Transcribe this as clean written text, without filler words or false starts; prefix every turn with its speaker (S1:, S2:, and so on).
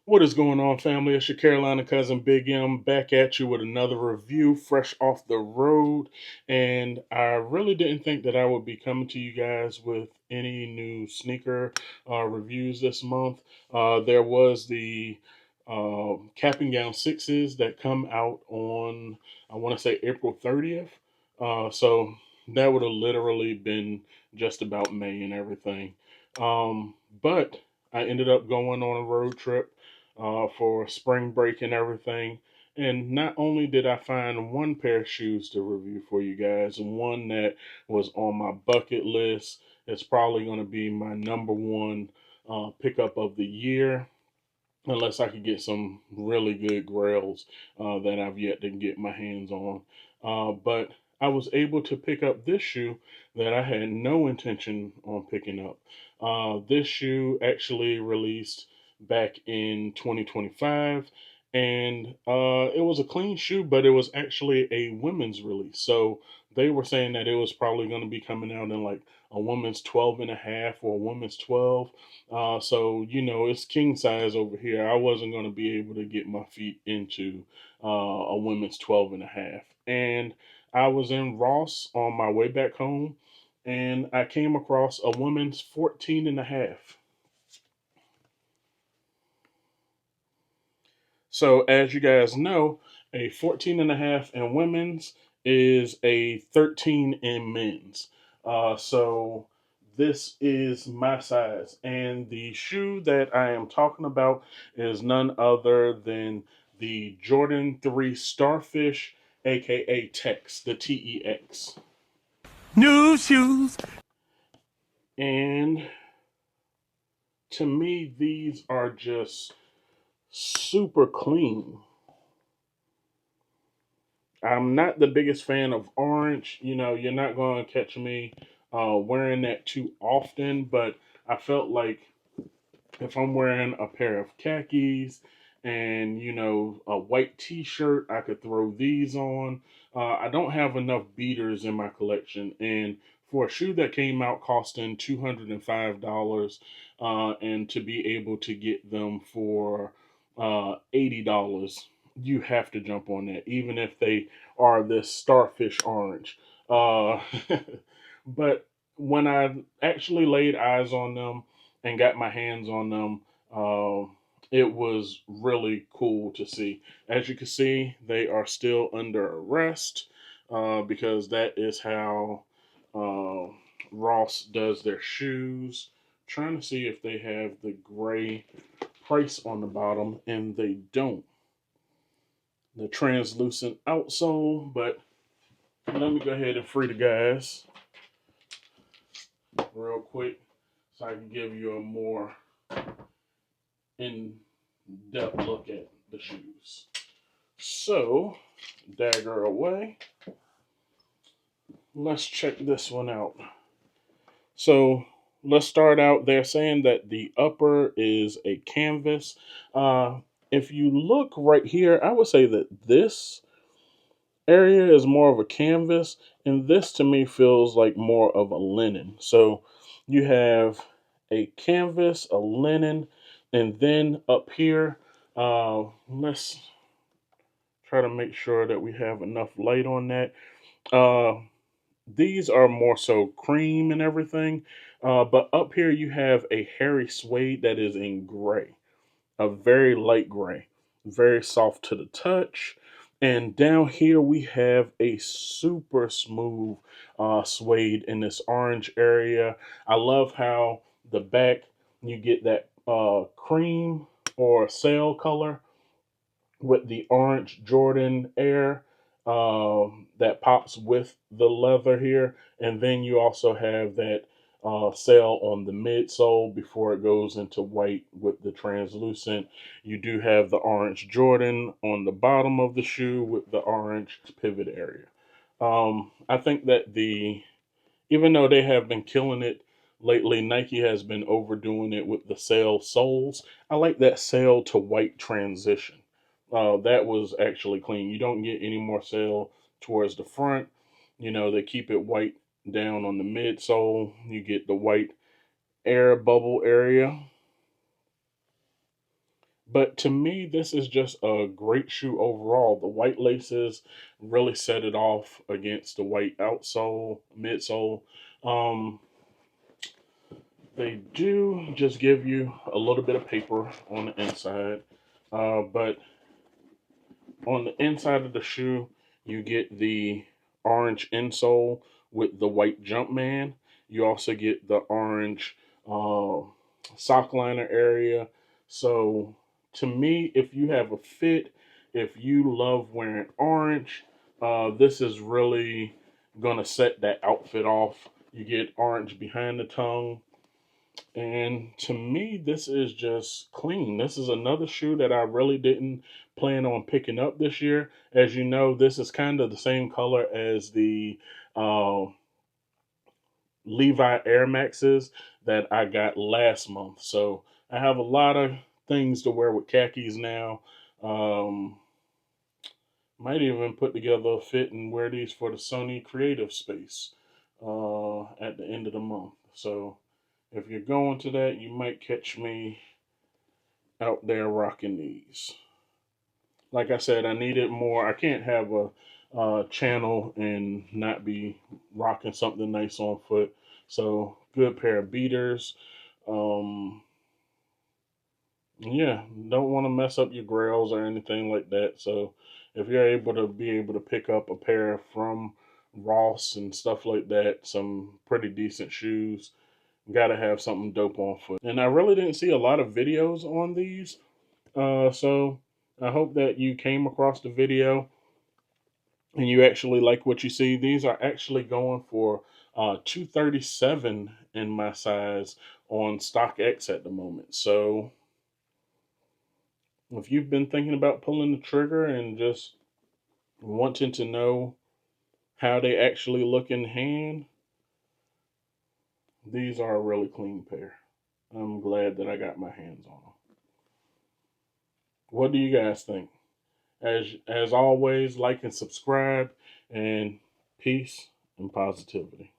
S1: What is going on, family? It's your Carolina cousin Big M back at you with another review fresh off the road. And I really didn't think that I would be coming to you guys with any new sneaker reviews this month. There was the Cap and Gown Sixes that come out on, I want to say, April 30th. So that would have literally been just about May and everything. But I ended up going on a road trip for spring break and everything. And not only did I find one pair of shoes to review for you guys, one that was on my bucket list. It's probably going to be my number one pickup of the year, unless I could get some really good grails that I've yet to get my hands on. But I was able to pick up this shoe that I had no intention on picking up. This shoe actually released back in 2025, and it was a clean shoe, but it was actually a women's release. So they were saying that it was probably going to be coming out in like a woman's 12 and a half or a woman's 12. So, it's king size over here. I wasn't going to be able to get my feet into a women's 12 and a half. And I was in Ross on my way back home, and I came across a woman's 14 and a half. So, as you guys know, a 14 and a half in women's is a 13 in men's. So, this is my size. And the shoe that I am talking about is none other than the Jordan 3 Starfish, aka TEX, the TEX.
S2: New shoes.
S1: And to me, these are just super clean. I'm not the biggest fan of orange. You're not going to catch me wearing that too often, but I felt like if I'm wearing a pair of khakis and, a white t shirt, I could throw these on. I don't have enough beaters in my collection. And for a shoe that came out costing $205, and to be able to get them for $80, you have to jump on that, even if they are this starfish orange. Uh, but when I actually laid eyes on them and got my hands on them, it was really cool to see. As you can see, they are still under arrest because that is how uh, Ross does their shoes. Trying to see if they have the gray price on the bottom, and they don't. The translucent outsole, but let me go ahead and free the guys real quick so I can give you a more in depth look at the shoes. So, dagger away. Let's check this one out. So, let's start out. They're saying that the upper is a canvas. Uh, if you look right here, I would say that this area is more of a canvas, and this to me feels like more of a linen. So, you have a canvas, a linen, and then up here, let's try to make sure that we have enough light on that. Uh, these are more so cream and everything. But up here you have a hairy suede that is in gray, a very light gray, very soft to the touch. And down here we have a super smooth suede in this orange area. I love how the back you get that cream or sail color with the orange Jordan Air that pops with the leather here. And then you also have that sail on the midsole before it goes into white with the translucent. You do have the orange Jordan on the bottom of the shoe with the orange pivot area. I think that even though they have been killing it lately, Nike has been overdoing it with the sail soles. I like that sail to white transition. That was actually clean. You don't get any more sail towards the front. They keep it white down on the midsole. You get the white air bubble area. But to me, this is just a great shoe overall. The white laces really set it off against the white outsole, midsole. Um, they do just give you a little bit of paper on the inside, but on the inside of the shoe, you get the orange insole with the white Jumpman. You also get the orange uh, sock liner area. So, to me, if you have a fit, if you love wearing orange, this is really going to set that outfit off. You get orange behind the tongue, and to me, this is just clean. This is another shoe that I really didn't plan on picking up this year. As you know, this is kind of the same color as the uh, Levi Air Maxes that I got last month. So I have a lot of things to wear with khakis now. Um, might even put together a fit and wear these for the Sony Creative Space at the end of the month. So if you're going to that, you might catch me out there rocking these. Like I said, I needed more. I can't have a channel and not be rocking something nice on foot. So good pair of beaters. Um, yeah, don't want to mess up your grails or anything like that. So if you're able to pick up a pair from Ross and stuff like that, some pretty decent shoes, gotta have something dope on foot. And I really didn't see a lot of videos on these. So I hope that you came across the video and you actually like what you see. These are actually going for 237 in my size on StockX at the moment. So if you've been thinking about pulling the trigger and just wanting to know how they actually look in hand, these are a really clean pair. I'm glad that I got my hands on them. What do you guys think? As always, like and subscribe, and peace and positivity.